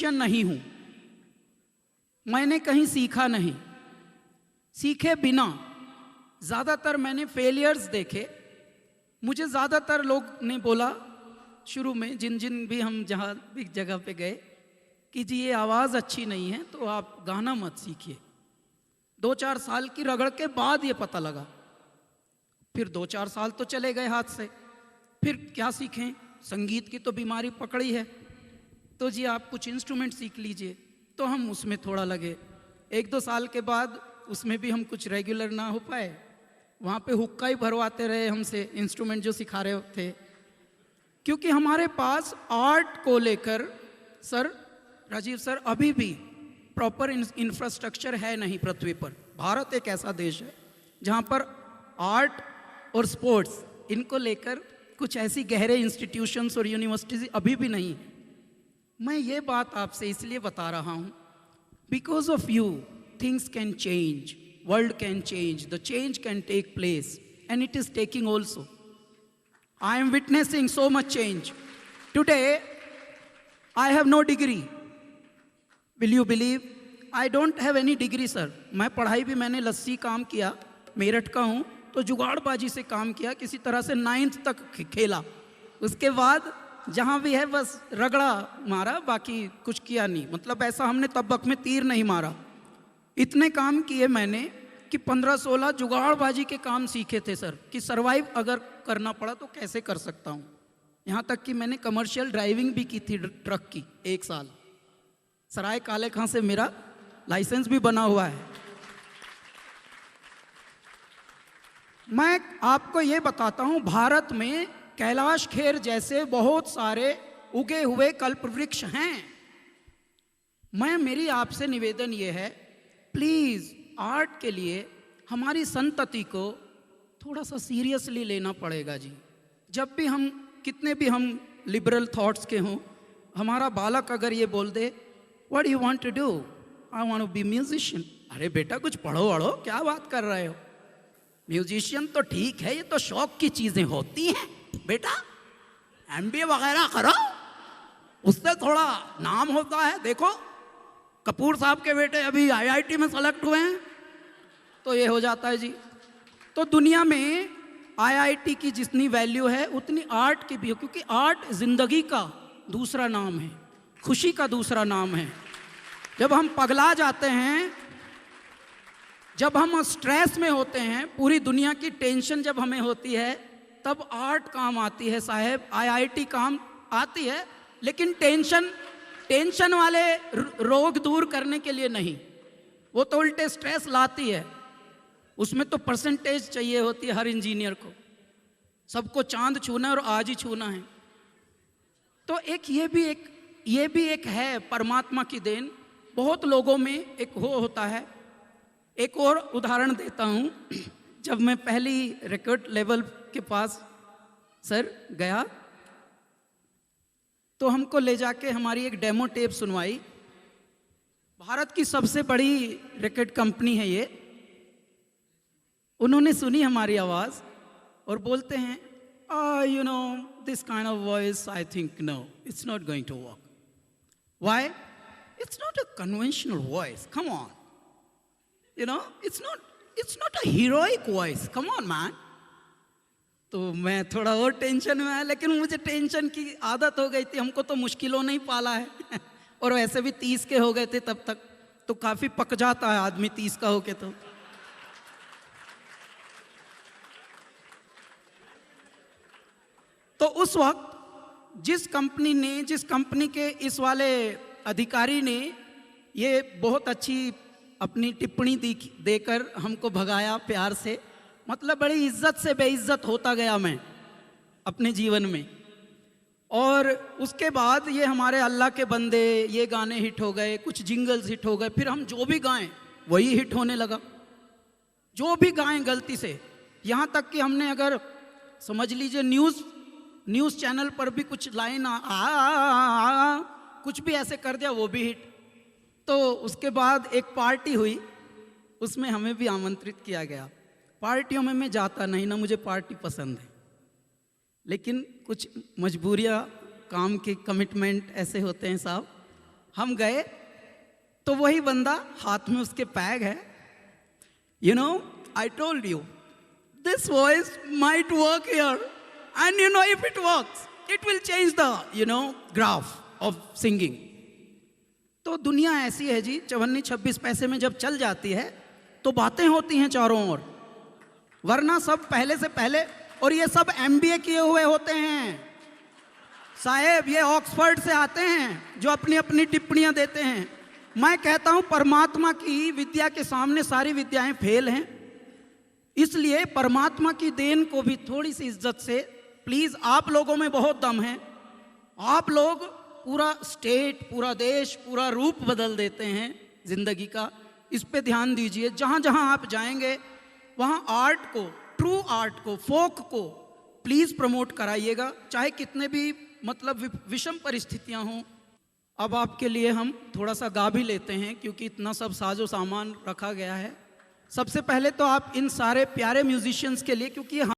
नहीं हूं, मैंने कहीं सीखा नहीं, सीखे बिना ज़्यादातर मैंने फेलियर्स देखे। मुझे ज़्यादातर लोग ने बोला शुरू में, जिन जिन भी हम जहाँ भी जगह पे गए, कि जी ये आवाज़ अच्छी नहीं है तो आप गाना मत सीखिए। 2-4 साल की रगड़ के बाद ये पता लगा। फिर 2-4 साल तो चले गए हाथ से, फिर क्या सीखें, संगीत की तो बीमारी पकड़ी है, तो जी आप कुछ इंस्ट्रूमेंट सीख लीजिए। तो हम उसमें थोड़ा लगे। 1-2 साल के बाद उसमें भी हम कुछ रेगुलर ना हो पाए, वहाँ पे हुक्का ही भरवाते रहे हमसे इंस्ट्रूमेंट जो सिखा रहे थे, क्योंकि हमारे पास आर्ट को लेकर सर, राजीव सर, अभी भी प्रॉपर इंफ्रास्ट्रक्चर है नहीं पृथ्वी पर। भारत एक ऐसा देश है जहाँ पर आर्ट और स्पोर्ट्स इनको लेकर कुछ ऐसी गहरे इंस्टीट्यूशंस और यूनिवर्सिटीज अभी भी नहीं है। मैं ये बात आपसे इसलिए बता रहा हूँ, because of you things can change, world can change, the change can take place and it is taking also. I am witnessing so much change today. I have no degree, will you believe? I don't have any degree sir. मैं पढ़ाई भी, मैंने लस्सी काम किया, मेरठ का हूँ, तो जुगाड़बाजी से काम किया, किसी तरह से 9th तक खेला। उसके बाद जहाँ भी है बस रगड़ा मारा, बाकी कुछ किया नहीं। मतलब ऐसा हमने तबक में तीर नहीं मारा। इतने काम किए मैंने कि 15-16 जुगाड़बाजी के काम सीखे थे सर, कि सरवाइव अगर करना पड़ा तो कैसे कर सकता हूँ। यहाँ तक कि मैंने कमर्शियल ड्राइविंग भी की थी ट्रक की 1 साल। सराय काले खां से मेरा लाइसेंस भी बना हुआ है। मैं आपको ये बताता हूँ, भारत में कैलाश खेर जैसे बहुत सारे उगे हुए कल्प वृक्ष हैं। मेरी आपसे निवेदन ये है, प्लीज आर्ट के लिए हमारी संतति को थोड़ा सा सीरियसली लेना पड़ेगा जी। जब भी हम, कितने भी हम लिबरल थॉट्स के हों, हमारा बालक अगर ये बोल दे, what you want to do? I want to be musician. अरे बेटा कुछ पढ़ो वढ़ो, क्या बात कर रहे हो? म्यूजिशियन तो ठीक है, ये तो शौक की चीजें होती हैं बेटा, MBA वगैरह करो, उससे थोड़ा नाम होता है। देखो कपूर साहब के बेटे अभी IIT में सेलेक्ट हुए हैं, तो ये हो जाता है जी। तो दुनिया में IIT की जितनी वैल्यू है उतनी आर्ट की भी हो, क्योंकि आर्ट जिंदगी का दूसरा नाम है, खुशी का दूसरा नाम है। जब हम पगला जाते हैं, जब हम स्ट्रेस में होते हैं, पूरी दुनिया की टेंशन जब हमें होती है, तब आर्ट काम आती है साहब। IIT काम आती है, लेकिन टेंशन वाले रोग दूर करने के लिए नहीं, वो तो उल्टे स्ट्रेस लाती है। उसमें तो परसेंटेज चाहिए होती है हर इंजीनियर को, सबको चांद छूना है और आज ही छूना है। तो ये भी एक है परमात्मा की देन। बहुत लोगों में एक होता है। एक और उदाहरण देता हूँ। जब मैं पहली रिकॉर्ड लेवल के पास सर गया, तो हमको ले जाके हमारी एक डेमो टेप सुनवाई। भारत की सबसे बड़ी रिकॉर्ड कंपनी है ये। उन्होंने सुनी हमारी आवाज़ और बोलते हैं, you know this kind of voice, I think no, it's not going to work. Why? It's not a conventional voice. Come on. You know, it's not a heroic voice. Come on, man. तो मैं थोड़ा और tension में आया, लेकिन मुझे tension की आदत हो गई थी। हमको तो मुश्किलों नहीं पाला है और वैसे भी 30 के हो गए थे तब तक, तो काफी पक जाता है आदमी 30 का होके। तो उस वक्त जिस कंपनी के इस वाले अधिकारी ने ये बहुत अच्छी अपनी टिप्पणी देकर हमको भगाया प्यार से। मतलब बड़ी इज्जत से बेइज्जत होता गया मैं अपने जीवन में। और उसके बाद ये हमारे अल्लाह के बंदे, ये गाने हिट हो गए, कुछ जिंगल्स हिट हो गए, फिर हम जो भी गाएं वही हिट होने लगा, जो भी गाएं गलती से। यहाँ तक कि हमने अगर समझ लीजिए न्यूज़ चैनल पर भी कुछ लाइन कुछ भी ऐसे कर दिया, वो भी हिट। तो उसके बाद एक पार्टी हुई, उसमें हमें भी आमंत्रित किया गया। पार्टियों में मैं जाता नहीं, ना मुझे पार्टी पसंद है, लेकिन कुछ मजबूरियाँ, काम के कमिटमेंट ऐसे होते हैं साहब, हम गए तो वही बंदा, हाथ में उसके पैग है. You know, I told you, this voice might work here. And you know, if it works, it will change the, graph of singing. तो दुनिया ऐसी है जी, चवन्नी 26 पैसे में जब चल जाती है तो बातें होती हैं चारों ओर, वरना सब पहले से पहले. और ये सब MBA किए हुए होते हैं साहेब, ये ऑक्सफोर्ड से आते हैं जो अपनी अपनी टिप्पणियां देते हैं. मैं कहता हूं परमात्मा की विद्या के सामने सारी विद्याएं फेल हैं. इसलिए परमात्मा की देन को भी थोड़ी सी इज्जत से, प्लीज. आप लोगों में बहुत दम है. आप लोग पूरा स्टेट, पूरा देश, पूरा रूप बदल देते हैं जिंदगी का. इस पे ध्यान दीजिए. जहां जहां आप जाएंगे वहां आर्ट को, ट्रू आर्ट को, फोक को प्लीज प्रमोट कराइएगा, चाहे कितने भी विषम परिस्थितियां हों. अब आपके लिए हम थोड़ा सा गा भी लेते हैं क्योंकि इतना सब साजो सामान रखा गया है. सबसे पहले तो आप इन सारे प्यारे म्यूजिशियंस के लिए, क्योंकि